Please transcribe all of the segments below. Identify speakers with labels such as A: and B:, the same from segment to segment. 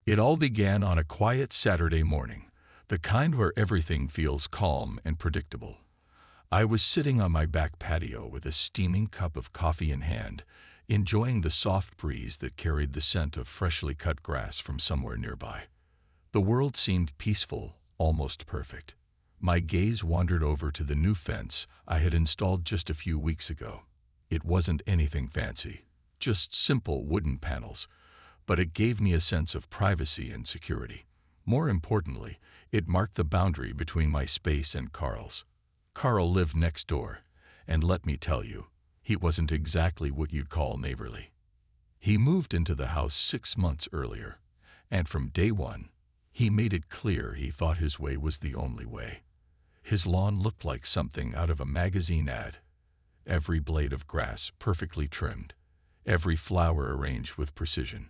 A: It all began on a quiet Saturday morning, the kind where everything feels calm and predictable. I was sitting on my back patio with a steaming cup of coffee in hand, enjoying the soft breeze that carried the scent of freshly cut grass from somewhere nearby. The world seemed peaceful, almost perfect. My gaze wandered over to the new fence I had installed just a few weeks ago. It wasn't anything fancy, just simple wooden panels, but it gave me a sense of privacy and security. More importantly, it marked the boundary between my space and Carl's. Carl lived next door, and let me tell you, he wasn't exactly what you'd call neighborly. He moved into the house 6 months earlier, and from day one, he made it clear he thought his way was the only way. His lawn looked like something out of a magazine ad. Every blade of grass perfectly trimmed, every flower arranged with precision.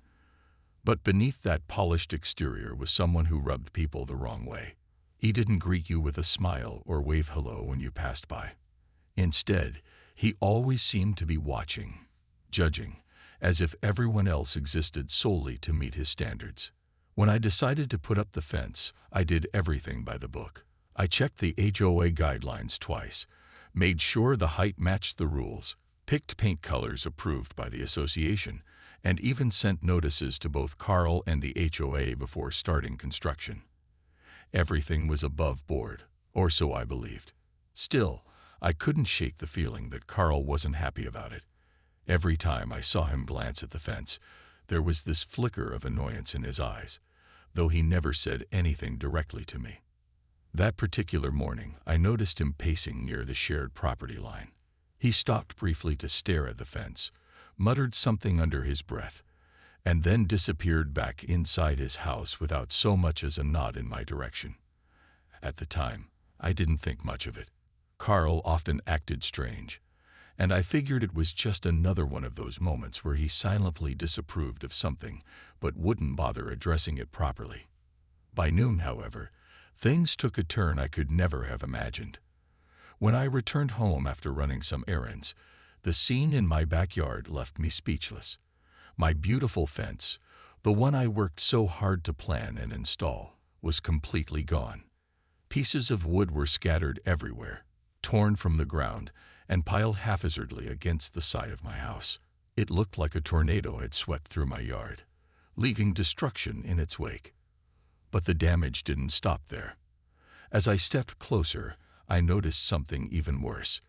A: But beneath that polished exterior was someone who rubbed people the wrong way. He didn't greet you with a smile or wave hello when you passed by. Instead, he always seemed to be watching, judging, as if everyone else existed solely to meet his standards. When I decided to put up the fence, I did everything by the book. I checked the HOA guidelines twice, made sure the height matched the rules, picked paint colors approved by the association, and even sent notices to both Carl and the HOA before starting construction. Everything was above board, or so I believed. Still, I couldn't shake the feeling that Carl wasn't happy about it. Every time I saw him glance at the fence, there was this flicker of annoyance in his eyes, though he never said anything directly to me. That particular morning, I noticed him pacing near the shared property line. He stopped briefly to stare at the fence, muttered something under his breath, and then disappeared back inside his house without so much as a nod in my direction. At the time, I didn't think much of it. Carl often acted strange, and I figured it was just another one of those moments where he silently disapproved of something but wouldn't bother addressing it properly. By noon, however, things took a turn I could never have imagined. When I returned home after running some errands, the scene in my backyard left me speechless. My beautiful fence, the one I worked so hard to plan and install, was completely gone. Pieces of wood were scattered everywhere, torn from the ground, and piled haphazardly against the side of my house. It looked like a tornado had swept through my yard, leaving destruction in its wake. But the damage didn't stop there. As I stepped closer, I noticed something even worse.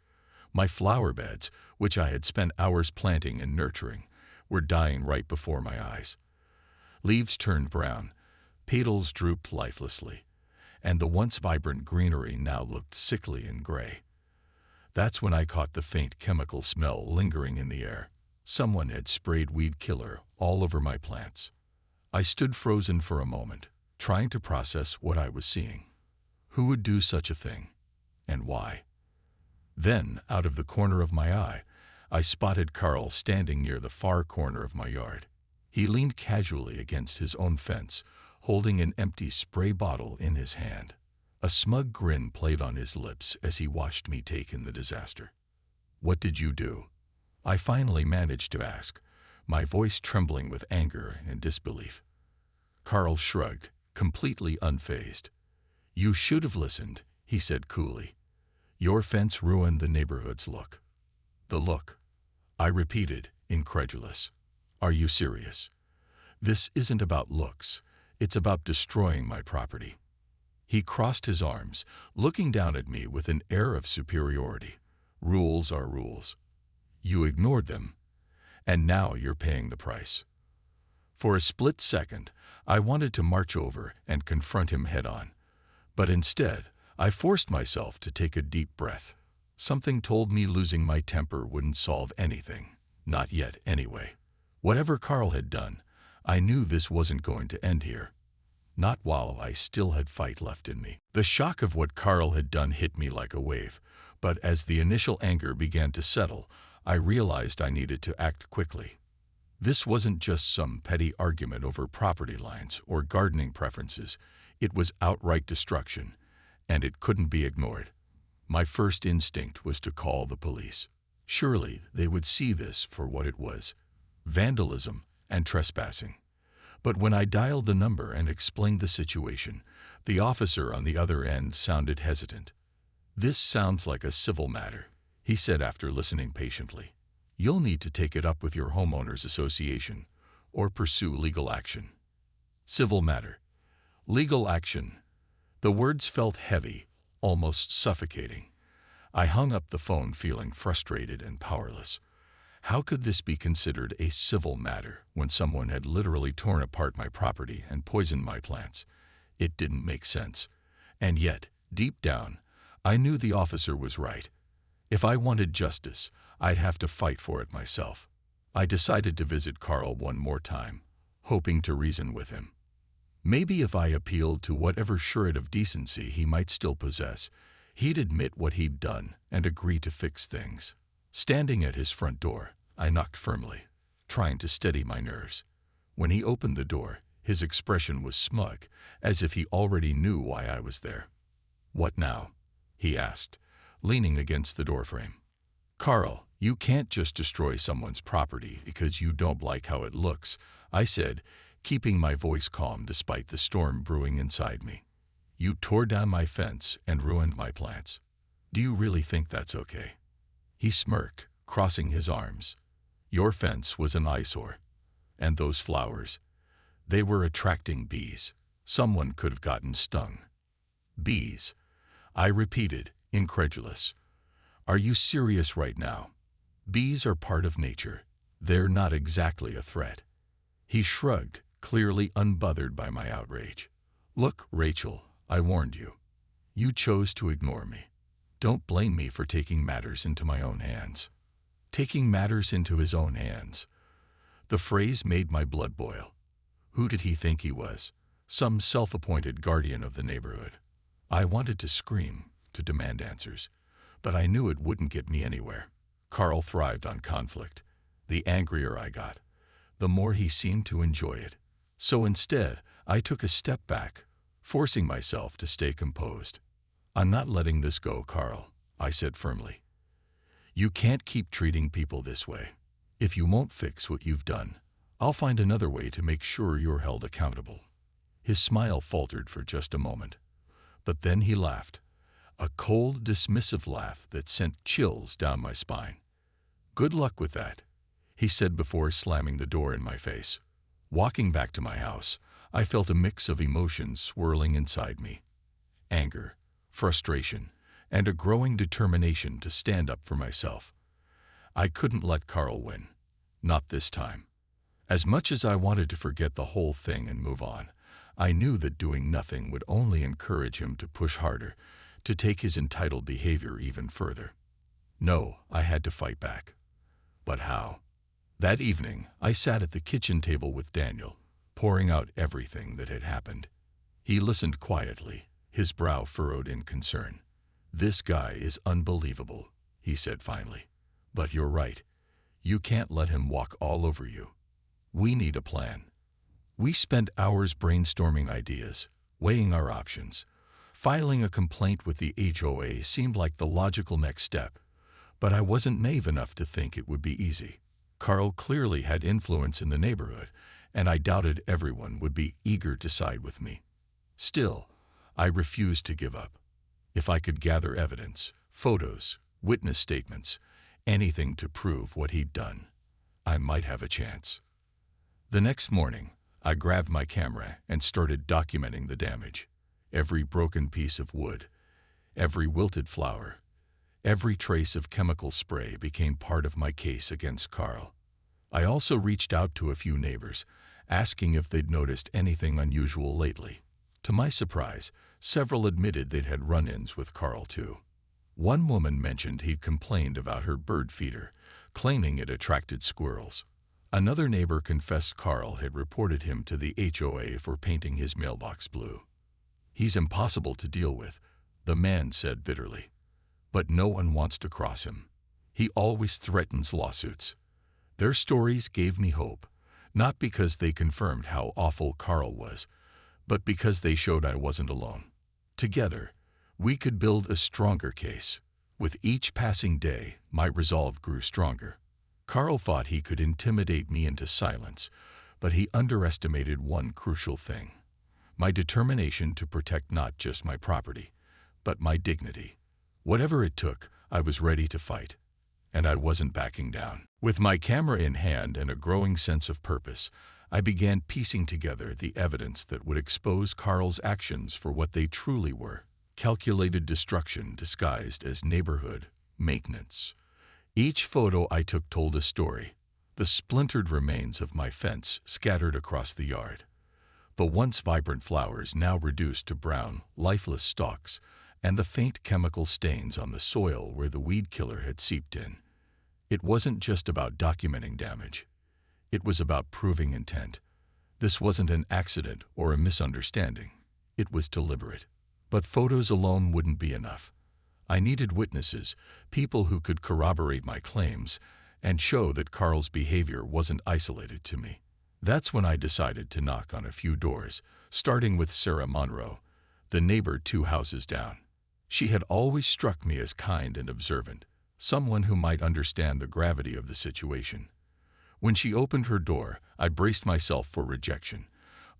A: My flower beds, which I had spent hours planting and nurturing, were dying right before my eyes. Leaves turned brown, petals drooped lifelessly, and the once vibrant greenery now looked sickly and gray. That's when I caught the faint chemical smell lingering in the air. Someone had sprayed weed killer all over my plants. I stood frozen for a moment, trying to process what I was seeing. Who would do such a thing, and why? Then, out of the corner of my eye, I spotted Carl standing near the far corner of my yard. He leaned casually against his own fence, holding an empty spray bottle in his hand. A smug grin played on his lips as he watched me take in the disaster. "What did you do?" I finally managed to ask, my voice trembling with anger and disbelief. Carl shrugged, completely unfazed. "You should have listened," he said coolly. "Your fence ruined the neighborhood's look." "The look?" I repeated, incredulous. "Are you serious? This isn't about looks. It's about destroying my property." He crossed his arms, looking down at me with an air of superiority. "Rules are rules. You ignored them, and now you're paying the price." For a split second, I wanted to march over and confront him head-on. But instead, I forced myself to take a deep breath. Something told me losing my temper wouldn't solve anything. Not yet, anyway. Whatever Carl had done, I knew this wasn't going to end here. Not while I still had fight left in me. The shock of what Carl had done hit me like a wave, but as the initial anger began to settle, I realized I needed to act quickly. This wasn't just some petty argument over property lines or gardening preferences. It was outright destruction, and it couldn't be ignored. My first instinct was to call the police. Surely they would see this for what it was: vandalism and trespassing. But when I dialed the number and explained the situation, the officer on the other end sounded hesitant. "This sounds like a civil matter," he said after listening patiently. "You'll need to take it up with your homeowners association or pursue legal action." Civil matter. Legal action. The words felt heavy, almost suffocating. I hung up the phone feeling frustrated and powerless. How could this be considered a civil matter when someone had literally torn apart my property and poisoned my plants? It didn't make sense. And yet, deep down, I knew the officer was right. If I wanted justice, I'd have to fight for it myself. I decided to visit Carl one more time, hoping to reason with him. Maybe if I appealed to whatever shred of decency he might still possess, he'd admit what he'd done and agree to fix things. Standing at his front door, I knocked firmly, trying to steady my nerves. When he opened the door, his expression was smug, as if he already knew why I was there. "What now?" he asked, leaning against the doorframe. "Carl, you can't just destroy someone's property because you don't like how it looks," I said, keeping my voice calm despite the storm brewing inside me. "You tore down my fence and ruined my plants. Do you really think that's okay?" He smirked, crossing his arms. "Your fence was an eyesore. And those flowers, they were attracting bees. Someone could have gotten stung." "Bees," I repeated, incredulous. "Are you serious right now? Bees are part of nature. They're not exactly a threat." He shrugged, clearly unbothered by my outrage. "Look, Rachel, I warned you. You chose to ignore me. Don't blame me for taking matters into my own hands." Taking matters into his own hands. The phrase made my blood boil. Who did he think he was? Some self-appointed guardian of the neighborhood. I wanted to scream, to demand answers, but I knew it wouldn't get me anywhere. Carl thrived on conflict. The angrier I got, the more he seemed to enjoy it. So instead, I took a step back, forcing myself to stay composed. "I'm not letting this go, Carl," I said firmly. "You can't keep treating people this way. If you won't fix what you've done, I'll find another way to make sure you're held accountable." His smile faltered for just a moment, but then he laughed, a cold, dismissive laugh that sent chills down my spine. "Good luck with that," he said before slamming the door in my face. Walking back to my house, I felt a mix of emotions swirling inside me. Anger, frustration, and a growing determination to stand up for myself. I couldn't let Carl win. Not this time. As much as I wanted to forget the whole thing and move on, I knew that doing nothing would only encourage him to push harder, to take his entitled behavior even further. No, I had to fight back. But how? That evening, I sat at the kitchen table with Daniel, pouring out everything that had happened. He listened quietly, his brow furrowed in concern. "This guy is unbelievable," he said finally. "But you're right. You can't let him walk all over you. We need a plan." We spent hours brainstorming ideas, weighing our options. Filing a complaint with the HOA seemed like the logical next step, but I wasn't naive enough to think it would be easy. Carl clearly had influence in the neighborhood, and I doubted everyone would be eager to side with me. Still, I refused to give up. If I could gather evidence, photos, witness statements, anything to prove what he'd done, I might have a chance. The next morning, I grabbed my camera and started documenting the damage. Every broken piece of wood, every wilted flower, every trace of chemical spray became part of my case against Carl. I also reached out to a few neighbors, asking if they'd noticed anything unusual lately. To my surprise, several admitted they'd had run-ins with Carl too. One woman mentioned he'd complained about her bird feeder, claiming it attracted squirrels. Another neighbor confessed Carl had reported him to the HOA for painting his mailbox blue. "He's impossible to deal with," the man said bitterly. "But no one wants to cross him. He always threatens lawsuits." Their stories gave me hope, not because they confirmed how awful Carl was, but because they showed I wasn't alone. Together, we could build a stronger case. With each passing day, my resolve grew stronger. Carl thought he could intimidate me into silence, but he underestimated one crucial thing: my determination to protect not just my property, but my dignity. Whatever it took, I was ready to fight, and I wasn't backing down. With my camera in hand and a growing sense of purpose, I began piecing together the evidence that would expose Carl's actions for what they truly were: calculated destruction disguised as neighborhood maintenance. Each photo I took told a story: the splintered remains of my fence scattered across the yard, the once vibrant flowers now reduced to brown, lifeless stalks, and the faint chemical stains on the soil where the weed killer had seeped in. It wasn't just about documenting damage. It was about proving intent. This wasn't an accident or a misunderstanding. It was deliberate. But photos alone wouldn't be enough. I needed witnesses, people who could corroborate my claims and show that Carl's behavior wasn't isolated to me. That's when I decided to knock on a few doors, starting with Sarah Monroe, the neighbor 2 houses down. She had always struck me as kind and observant, someone who might understand the gravity of the situation. When she opened her door, I braced myself for rejection,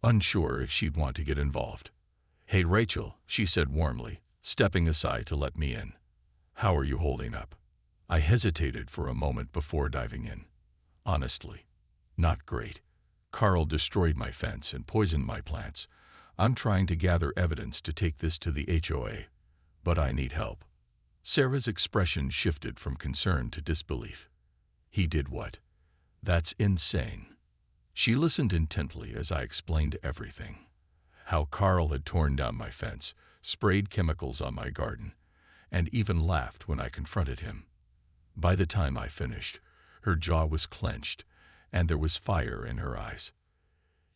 A: unsure if she'd want to get involved. "Hey, Rachel," she said warmly, stepping aside to let me in. "How are you holding up?" I hesitated for a moment before diving in. Honestly, not great. Carl destroyed my fence and poisoned my plants. I'm trying to gather evidence to take this to the HOA, but I need help. Sarah's expression shifted from concern to disbelief. "He did what? That's insane." She listened intently as I explained everything. How Carl had torn down my fence, sprayed chemicals on my garden, and even laughed when I confronted him. By the time I finished, her jaw was clenched, and there was fire in her eyes.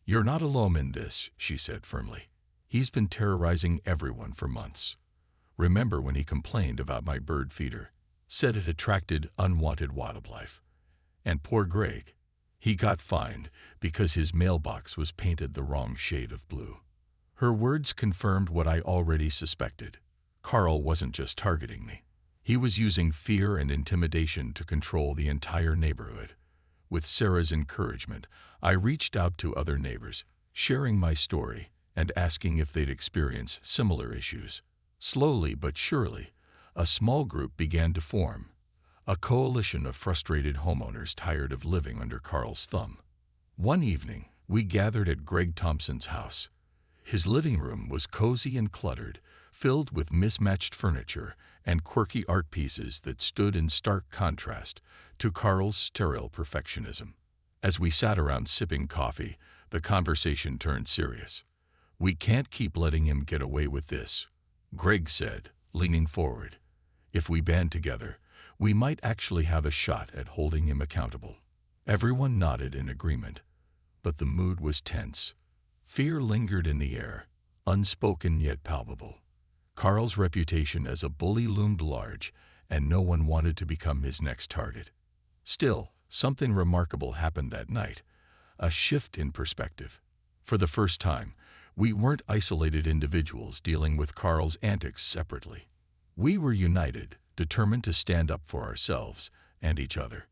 A: "You're not alone in this," she said firmly. "He's been terrorizing everyone for months. Remember when he complained about my bird feeder, said it attracted unwanted wildlife? And poor Greg, he got fined because his mailbox was painted the wrong shade of blue." Her words confirmed what I already suspected. Carl wasn't just targeting me. He was using fear and intimidation to control the entire neighborhood. With Sarah's encouragement, I reached out to other neighbors, sharing my story and asking if they'd experienced similar issues. Slowly but surely, a small group began to form, a coalition of frustrated homeowners tired of living under Carl's thumb. One evening, we gathered at Greg Thompson's house. His living room was cozy and cluttered, filled with mismatched furniture and quirky art pieces that stood in stark contrast to Carl's sterile perfectionism. As we sat around sipping coffee, the conversation turned serious. "We can't keep letting him get away with this," Greg said, leaning forward. "If we band together, we might actually have a shot at holding him accountable." Everyone nodded in agreement, but the mood was tense. Fear lingered in the air, unspoken yet palpable. Carl's reputation as a bully loomed large, and no one wanted to become his next target. Still, something remarkable happened that night, a shift in perspective. For the first time, we weren't isolated individuals dealing with Carl's antics separately. We were united, determined to stand up for ourselves and each other.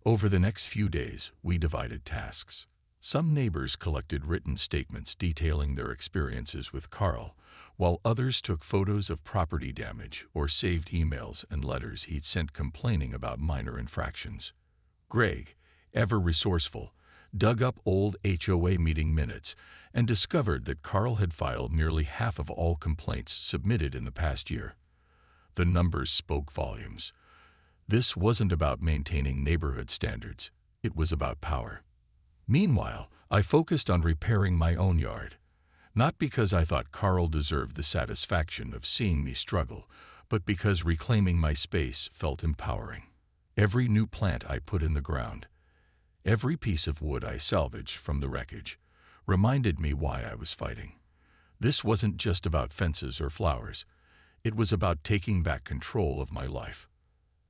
A: Over the next few days, we divided tasks. Some neighbors collected written statements detailing their experiences with Carl, while others took photos of property damage or saved emails and letters he'd sent complaining about minor infractions. Greg, ever resourceful, dug up old HOA meeting minutes and discovered that Carl had filed nearly half of all complaints submitted in the past year. The numbers spoke volumes. This wasn't about maintaining neighborhood standards. It was about power. Meanwhile, I focused on repairing my own yard. Not because I thought Carl deserved the satisfaction of seeing me struggle, but because reclaiming my space felt empowering. Every new plant I put in the ground, every piece of wood I salvaged from the wreckage, reminded me why I was fighting. This wasn't just about fences or flowers. It was about taking back control of my life.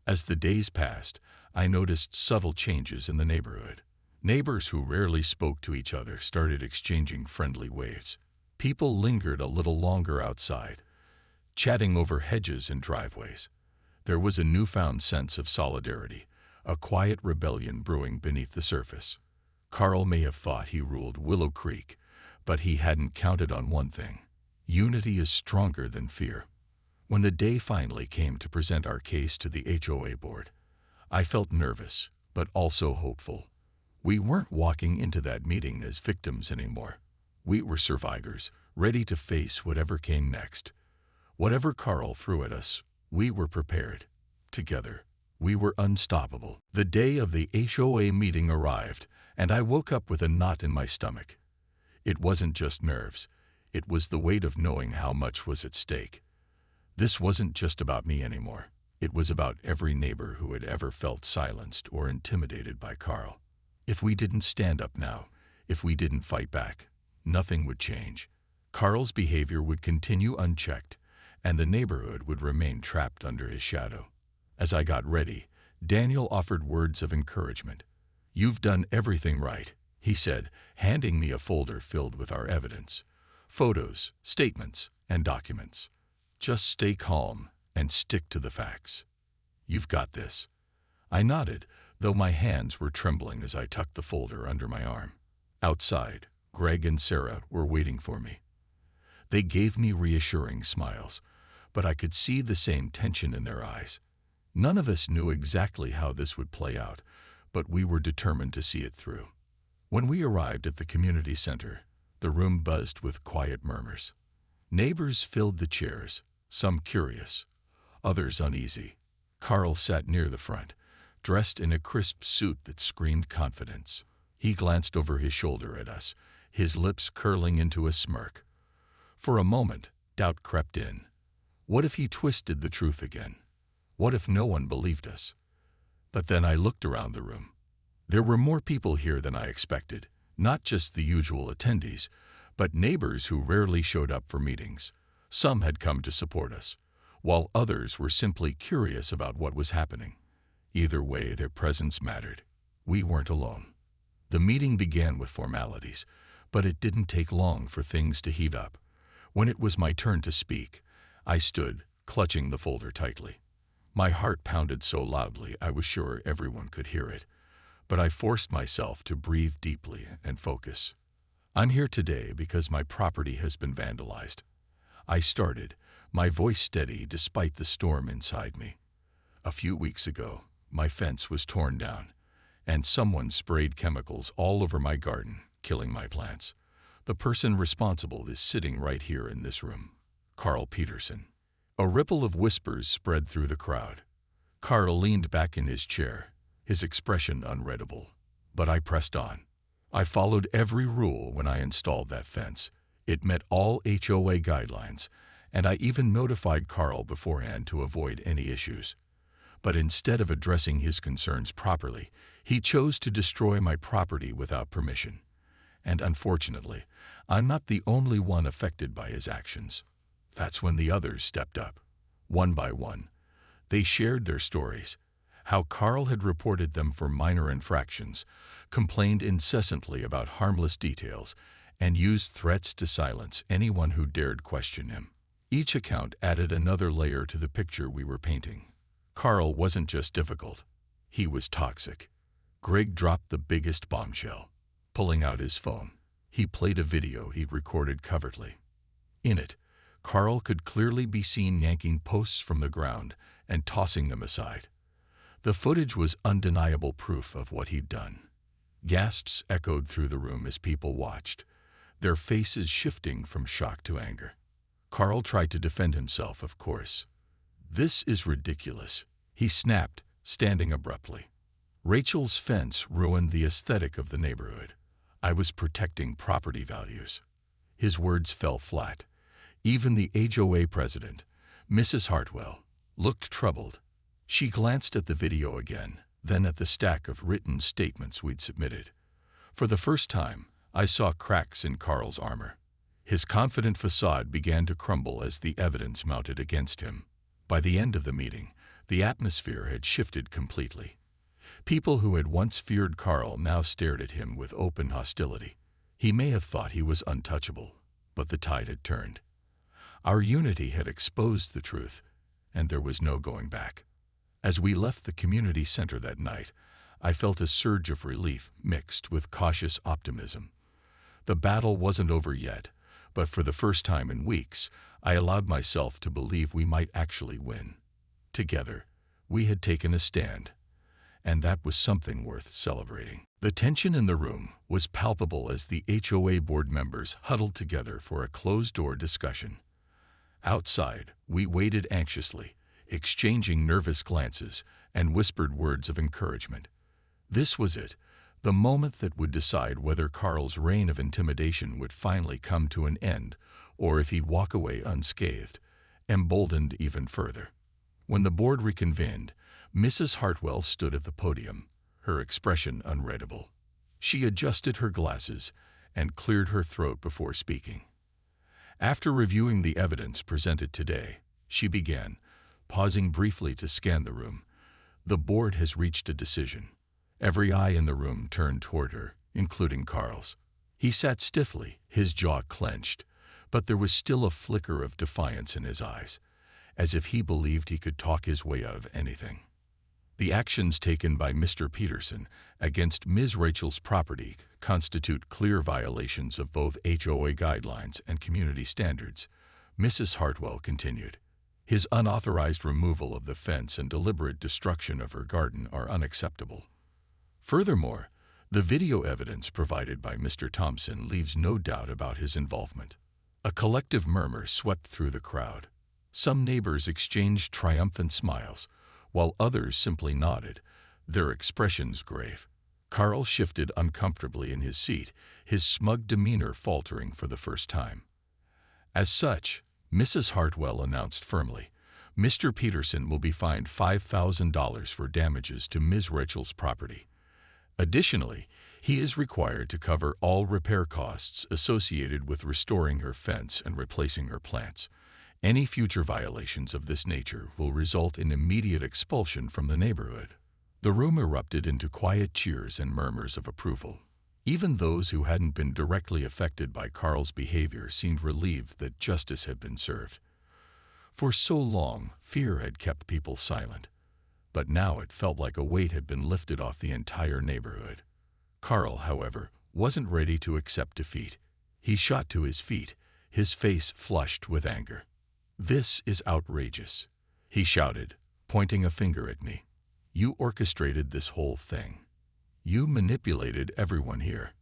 A: As the days passed, I noticed subtle changes in the neighborhood. Neighbors who rarely spoke to each other started exchanging friendly waves. People lingered a little longer outside, chatting over hedges and driveways. There was a newfound sense of solidarity, a quiet rebellion brewing beneath the surface. Carl may have thought he ruled Willow Creek, but he hadn't counted on one thing. Unity is stronger than fear. When the day finally came to present our case to the HOA board, I felt nervous, but also hopeful. We weren't walking into that meeting as victims anymore. We were survivors, ready to face whatever came next. Whatever Carl threw at us, we were prepared. Together, we were unstoppable. The day of the HOA meeting arrived, and I woke up with a knot in my stomach. It wasn't just nerves. It was the weight of knowing how much was at stake. This wasn't just about me anymore. It was about every neighbor who had ever felt silenced or intimidated by Carl. If we didn't stand up now, if we didn't fight back, nothing would change. Carl's behavior would continue unchecked, and the neighborhood would remain trapped under his shadow. As I got ready, Daniel offered words of encouragement. "You've done everything right," he said, handing me a folder filled with our evidence. Photos, statements, and documents. "Just stay calm and stick to the facts. You've got this." I nodded, though my hands were trembling as I tucked the folder under my arm. Outside, Greg and Sarah were waiting for me. They gave me reassuring smiles, but I could see the same tension in their eyes. None of us knew exactly how this would play out, but we were determined to see it through. When we arrived at the community center, the room buzzed with quiet murmurs. Neighbors filled the chairs, some curious, others uneasy. Carl sat near the front, dressed in a crisp suit that screamed confidence. He glanced over his shoulder at us, his lips curling into a smirk. For a moment, doubt crept in. What if he twisted the truth again? What if no one believed us? But then I looked around the room. There were more people here than I expected, not just the usual attendees, but neighbors who rarely showed up for meetings. Some had come to support us, while others were simply curious about what was happening. Either way, their presence mattered. We weren't alone. The meeting began with formalities, but it didn't take long for things to heat up. When it was my turn to speak, I stood, clutching the folder tightly. My heart pounded so loudly I was sure everyone could hear it, but I forced myself to breathe deeply and focus. "I'm here today because my property has been vandalized." I started, my voice steady despite the storm inside me. "A few weeks ago, my fence was torn down, and someone sprayed chemicals all over my garden, killing my plants. The person responsible is sitting right here in this room, Carl Peterson." A ripple of whispers spread through the crowd. Carl leaned back in his chair, his expression unreadable. But I pressed on. I followed every rule when I installed that fence. It met all HOA guidelines, and I even notified Carl beforehand to avoid any issues. But instead of addressing his concerns properly, he chose to destroy my property without permission. And unfortunately, I'm not the only one affected by his actions. That's when the others stepped up. One by one, they shared their stories, how Carl had reported them for minor infractions, complained incessantly about harmless details, and used threats to silence anyone who dared question him. Each account added another layer to the picture we were painting. Carl wasn't just difficult, he was toxic. Greg dropped the biggest bombshell. Pulling out his phone, he played a video he'd recorded covertly. In it, Carl could clearly be seen yanking posts from the ground and tossing them aside. The footage was undeniable proof of what he'd done. Gasps echoed through the room as people watched, their faces shifting from shock to anger. Carl tried to defend himself, of course. "This is ridiculous," he snapped, standing abruptly. "Rachel's fence ruined the aesthetic of the neighborhood. I was protecting property values." His words fell flat. Even the HOA president, Mrs. Hartwell, looked troubled. She glanced at the video again, then at the stack of written statements we'd submitted. For the first time, I saw cracks in Carl's armor. His confident facade began to crumble as the evidence mounted against him. By the end of the meeting, the atmosphere had shifted completely. People who had once feared Carl now stared at him with open hostility. He may have thought he was untouchable, but the tide had turned. Our unity had exposed the truth, and there was no going back. As we left the community center that night, I felt a surge of relief mixed with cautious optimism. The battle wasn't over yet, but for the first time in weeks, I allowed myself to believe we might actually win. Together, we had taken a stand, and that was something worth celebrating. The tension in the room was palpable as the HOA board members huddled together for a closed-door discussion. Outside, we waited anxiously, exchanging nervous glances and whispered words of encouragement. This was it, the moment that would decide whether Carl's reign of intimidation would finally come to an end or if he'd walk away unscathed, emboldened even further. When the board reconvened, Mrs. Hartwell stood at the podium, her expression unreadable. She adjusted her glasses and cleared her throat before speaking. After reviewing the evidence presented today, she began, pausing briefly to scan the room. The board has reached a decision. Every eye in the room turned toward her, including Carl's. He sat stiffly, his jaw clenched, but there was still a flicker of defiance in his eyes, as if he believed he could talk his way out of anything. The actions taken by Mr. Peterson against Ms. Rachel's property constitute clear violations of both HOA guidelines and community standards, Mrs. Hartwell continued. His unauthorized removal of the fence and deliberate destruction of her garden are unacceptable. Furthermore, the video evidence provided by Mr. Thompson leaves no doubt about his involvement. A collective murmur swept through the crowd. Some neighbors exchanged triumphant smiles, while others simply nodded, their expressions grave. Carl shifted uncomfortably in his seat, his smug demeanor faltering for the first time. As such, Mrs. Hartwell announced firmly, Mr. Peterson will be fined $5,000 for damages to Ms. Rachel's property. Additionally, he is required to cover all repair costs associated with restoring her fence and replacing her plants. Any future violations of this nature will result in immediate expulsion from the neighborhood. The room erupted into quiet cheers and murmurs of approval. Even those who hadn't been directly affected by Carl's behavior seemed relieved that justice had been served. For so long, fear had kept people silent, but now it felt like a weight had been lifted off the entire neighborhood. Carl, however, wasn't ready to accept defeat. He shot to his feet, his face flushed with anger. "This is outrageous," he shouted, pointing a finger at me. "You orchestrated this whole thing. You manipulated everyone here."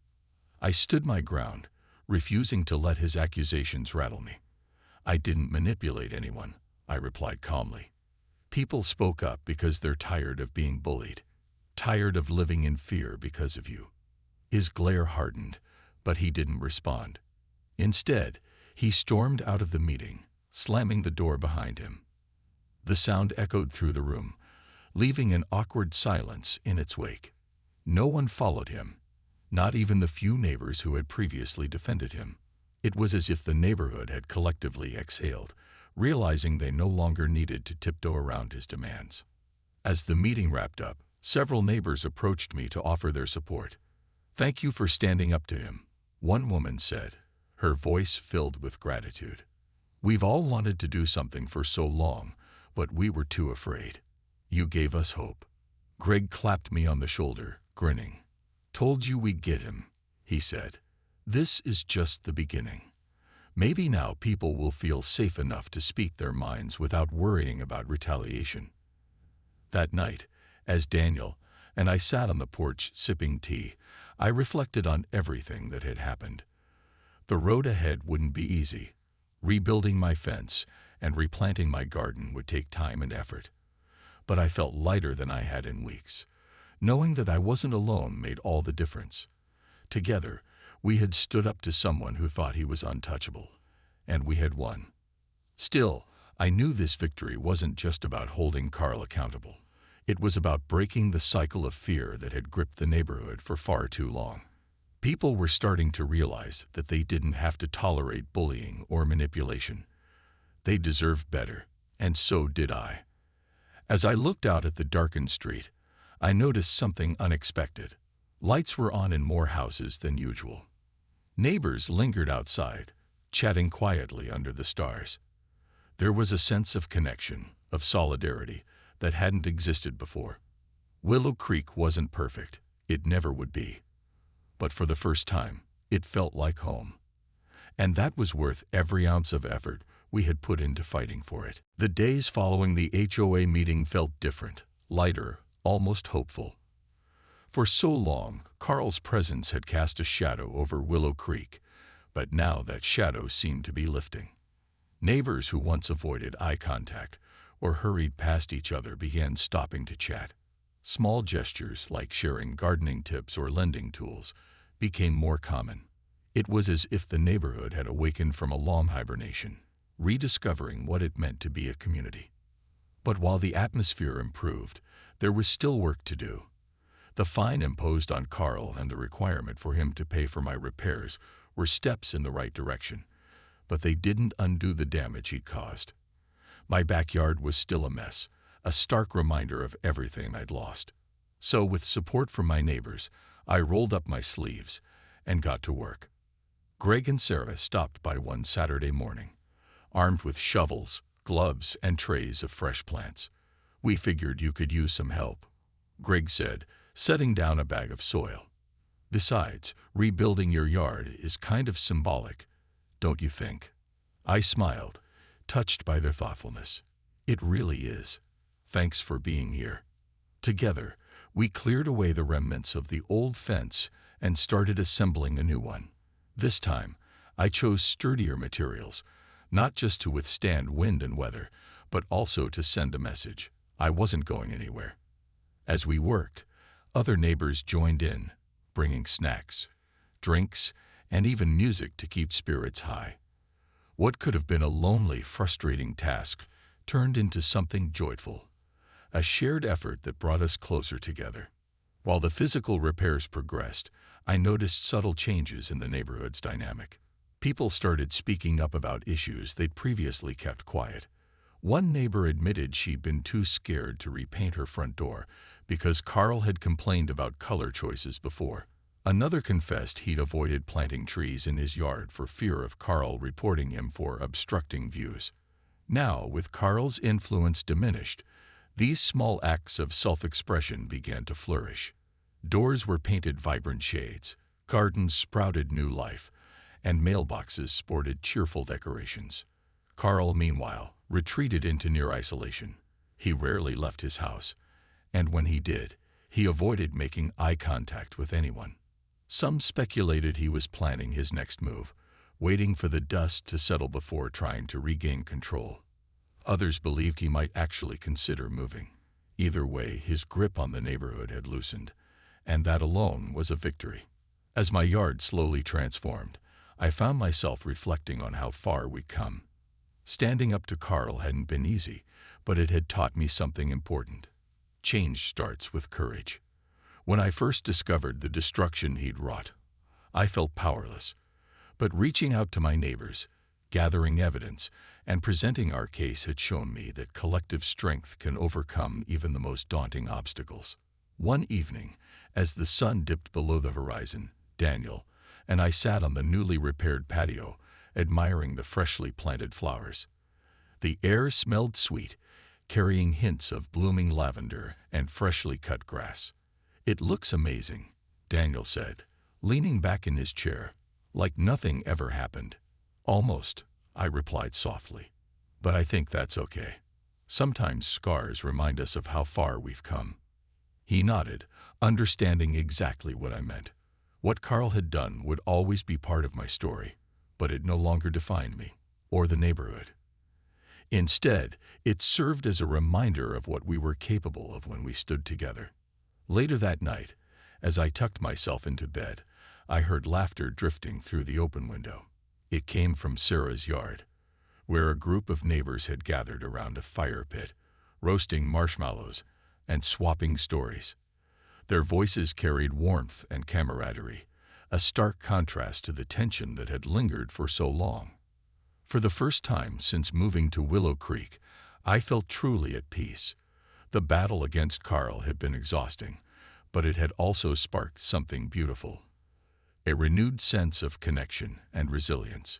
A: I stood my ground, refusing to let his accusations rattle me. "I didn't manipulate anyone," I replied calmly. "People spoke up because they're tired of being bullied, tired of living in fear because of you." His glare hardened, but he didn't respond. Instead, he stormed out of the meeting, slamming the door behind him. The sound echoed through the room, leaving an awkward silence in its wake. No one followed him, not even the few neighbors who had previously defended him. It was as if the neighborhood had collectively exhaled, realizing they no longer needed to tiptoe around his demands. As the meeting wrapped up, several neighbors approached me to offer their support. "Thank you for standing up to him," one woman said, her voice filled with gratitude. "We've all wanted to do something for so long, but we were too afraid. You gave us hope." Greg clapped me on the shoulder, grinning. "Told you we'd get him," he said. "This is just the beginning. Maybe now people will feel safe enough to speak their minds without worrying about retaliation." That night, as Daniel and I sat on the porch sipping tea, I reflected on everything that had happened. The road ahead wouldn't be easy. Rebuilding my fence and replanting my garden would take time and effort. But I felt lighter than I had in weeks. Knowing that I wasn't alone made all the difference. Together, we had stood up to someone who thought he was untouchable, and we had won. Still, I knew this victory wasn't just about holding Carl accountable. It was about breaking the cycle of fear that had gripped the neighborhood for far too long. People were starting to realize that they didn't have to tolerate bullying or manipulation. They deserved better, and so did I. As I looked out at the darkened street, I noticed something unexpected. Lights were on in more houses than usual. Neighbors lingered outside, chatting quietly under the stars. There was a sense of connection, of solidarity, that hadn't existed before. Willow Creek wasn't perfect. It never would be. But for the first time, it felt like home. And that was worth every ounce of effort we had put into fighting for it. The days following the HOA meeting felt different, lighter, almost hopeful. For so long, Carl's presence had cast a shadow over Willow Creek, but now that shadow seemed to be lifting. Neighbors who once avoided eye contact or hurried past each other began stopping to chat. Small gestures like sharing gardening tips or lending tools became more common. It was as if the neighborhood had awakened from a long hibernation, rediscovering what it meant to be a community. But while the atmosphere improved, there was still work to do. The fine imposed on Carl and the requirement for him to pay for my repairs were steps in the right direction, but they didn't undo the damage he'd caused. My backyard was still a mess, a stark reminder of everything I'd lost. So with support from my neighbors, I rolled up my sleeves and got to work. Greg and Sarah stopped by one Saturday morning, armed with shovels, gloves, and trays of fresh plants. "We figured you could use some help," Greg said, setting down a bag of soil. "Besides, rebuilding your yard is kind of symbolic, don't you think?" I smiled, touched by their thoughtfulness. "It really is. Thanks for being here." Together, we cleared away the remnants of the old fence and started assembling a new one. This time, I chose sturdier materials, not just to withstand wind and weather, but also to send a message. I wasn't going anywhere. As we worked, other neighbors joined in, bringing snacks, drinks, and even music to keep spirits high. What could have been a lonely, frustrating task turned into something joyful, a shared effort that brought us closer together. While the physical repairs progressed, I noticed subtle changes in the neighborhood's dynamic. People started speaking up about issues they'd previously kept quiet. One neighbor admitted she'd been too scared to repaint her front door because Carl had complained about color choices before. Another confessed he'd avoided planting trees in his yard for fear of Carl reporting him for obstructing views. Now, with Carl's influence diminished, these small acts of self-expression began to flourish. Doors were painted vibrant shades, gardens sprouted new life, and mailboxes sported cheerful decorations. Carl, meanwhile, retreated into near isolation. He rarely left his house, and when he did, he avoided making eye contact with anyone. Some speculated he was planning his next move, waiting for the dust to settle before trying to regain control. Others believed he might actually consider moving. Either way, his grip on the neighborhood had loosened, and that alone was a victory. As my yard slowly transformed, I found myself reflecting on how far we'd come. Standing up to Carl hadn't been easy, but it had taught me something important. Change starts with courage. When I first discovered the destruction he'd wrought, I felt powerless. But reaching out to my neighbors, gathering evidence, and presenting our case had shown me that collective strength can overcome even the most daunting obstacles. One evening, as the sun dipped below the horizon, Daniel and I sat on the newly repaired patio, admiring the freshly planted flowers. The air smelled sweet, carrying hints of blooming lavender and freshly cut grass. "It looks amazing," Daniel said, leaning back in his chair, like nothing ever happened. "Almost," I replied softly. "But I think that's okay. Sometimes scars remind us of how far we've come." He nodded, understanding exactly what I meant. What Carl had done would always be part of my story, but it no longer defined me, or the neighborhood. Instead, it served as a reminder of what we were capable of when we stood together. Later that night, as I tucked myself into bed, I heard laughter drifting through the open window. It came from Sarah's yard, where a group of neighbors had gathered around a fire pit, roasting marshmallows and swapping stories. Their voices carried warmth and camaraderie, a stark contrast to the tension that had lingered for so long. For the first time since moving to Willow Creek, I felt truly at peace. The battle against Carl had been exhausting, but it had also sparked something beautiful. A renewed sense of connection and resilience.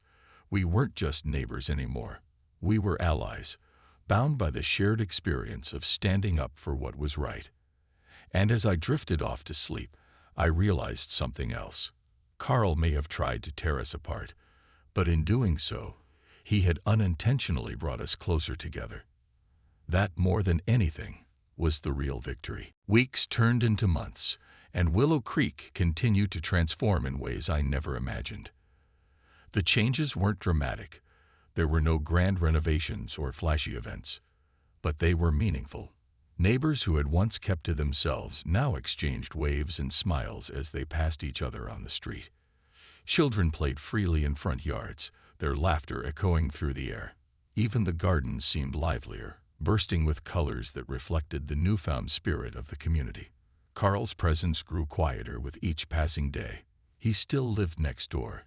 A: We weren't just neighbors anymore. We were allies, bound by the shared experience of standing up for what was right. And as I drifted off to sleep, I realized something else. Carl may have tried to tear us apart, but in doing so, he had unintentionally brought us closer together. That, more than anything, was the real victory. Weeks turned into months, and Willow Creek continued to transform in ways I never imagined. The changes weren't dramatic. There were no grand renovations or flashy events, but they were meaningful. Neighbors who had once kept to themselves now exchanged waves and smiles as they passed each other on the street. Children played freely in front yards, their laughter echoing through the air. Even the gardens seemed livelier, bursting with colors that reflected the newfound spirit of the community. Carl's presence grew quieter with each passing day. He still lived next door,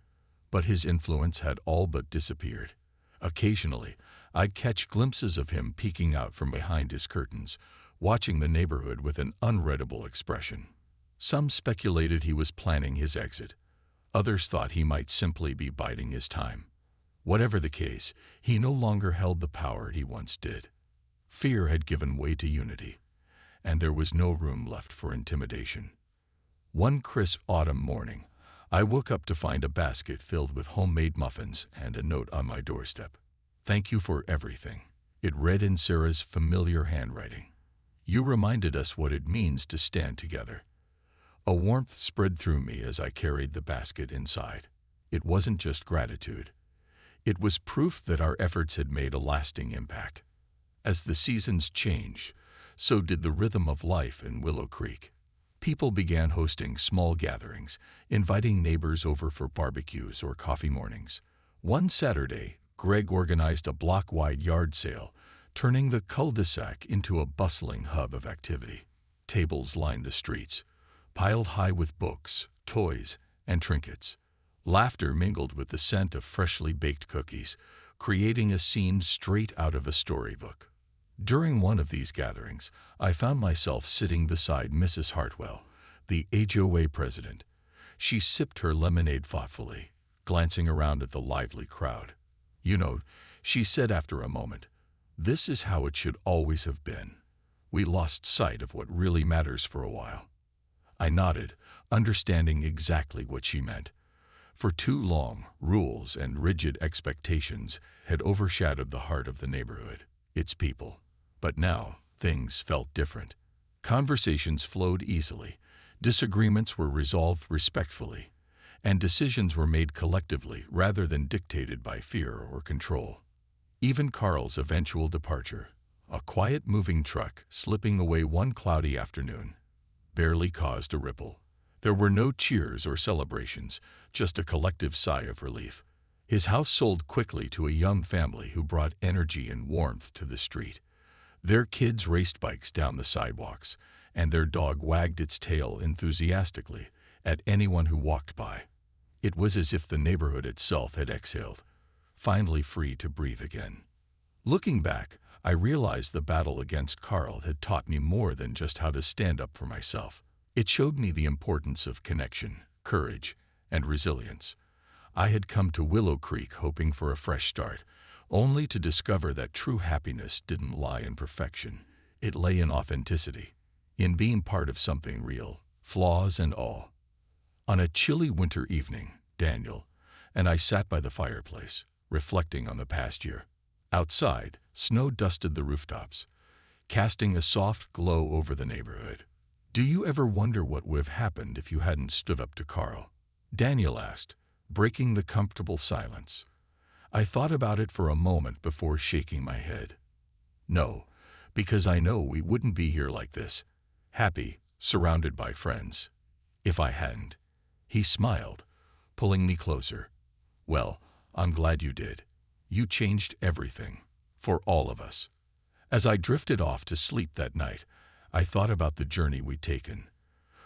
A: but his influence had all but disappeared. Occasionally, I'd catch glimpses of him peeking out from behind his curtains, watching the neighborhood with an unreadable expression. Some speculated he was planning his exit. Others thought he might simply be biding his time. Whatever the case, he no longer held the power he once did. Fear had given way to unity, and there was no room left for intimidation. One crisp autumn morning, I woke up to find a basket filled with homemade muffins and a note on my doorstep. "Thank you for everything," it read in Sarah's familiar handwriting. "You reminded us what it means to stand together." A warmth spread through me as I carried the basket inside. It wasn't just gratitude. It was proof that our efforts had made a lasting impact. As the seasons changed, so did the rhythm of life in Willow Creek. People began hosting small gatherings, inviting neighbors over for barbecues or coffee mornings. One Saturday, Greg organized a block-wide yard sale, turning the cul-de-sac into a bustling hub of activity. Tables lined the streets, piled high with books, toys, and trinkets. Laughter mingled with the scent of freshly baked cookies, creating a scene straight out of a storybook. During one of these gatherings, I found myself sitting beside Mrs. Hartwell, the HOA president. She sipped her lemonade thoughtfully, glancing around at the lively crowd. "You know," she said after a moment, "this is how it should always have been. We lost sight of what really matters for a while." I nodded, understanding exactly what she meant. For too long, rules and rigid expectations had overshadowed the heart of the neighborhood, its people. But now, things felt different. Conversations flowed easily, disagreements were resolved respectfully, and decisions were made collectively rather than dictated by fear or control. Even Carl's eventual departure, a quiet moving truck slipping away one cloudy afternoon, barely caused a ripple. There were no cheers or celebrations, just a collective sigh of relief. His house sold quickly to a young family who brought energy and warmth to the street. Their kids raced bikes down the sidewalks, and their dog wagged its tail enthusiastically at anyone who walked by. It was as if the neighborhood itself had exhaled, finally free to breathe again. Looking back, I realized the battle against Carl had taught me more than just how to stand up for myself. It showed me the importance of connection, courage, and resilience. I had come to Willow Creek hoping for a fresh start, only to discover that true happiness didn't lie in perfection. It lay in authenticity, in being part of something real, flaws and all. On a chilly winter evening, Daniel and I sat by the fireplace, reflecting on the past year. Outside, snow dusted the rooftops, casting a soft glow over the neighborhood. "Do you ever wonder what would have happened if you hadn't stood up to Carl?" Daniel asked, breaking the comfortable silence. I thought about it for a moment before shaking my head. No, because I know we wouldn't be here like this, happy, surrounded by friends, if I hadn't. He smiled, pulling me closer. "Well, I'm glad you did. You changed everything, for all of us." As I drifted off to sleep that night, I thought about the journey we'd taken.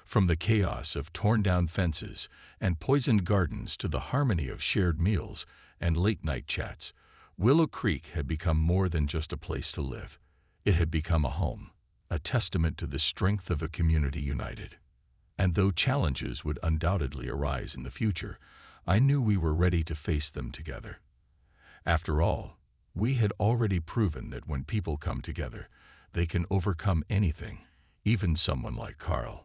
A: From the chaos of torn-down fences and poisoned gardens to the harmony of shared meals and late-night chats, Willow Creek had become more than just a place to live. It had become a home, a testament to the strength of a community united. And though challenges would undoubtedly arise in the future, I knew we were ready to face them together. After all, we had already proven that when people come together, they can overcome anything, even someone like Carl.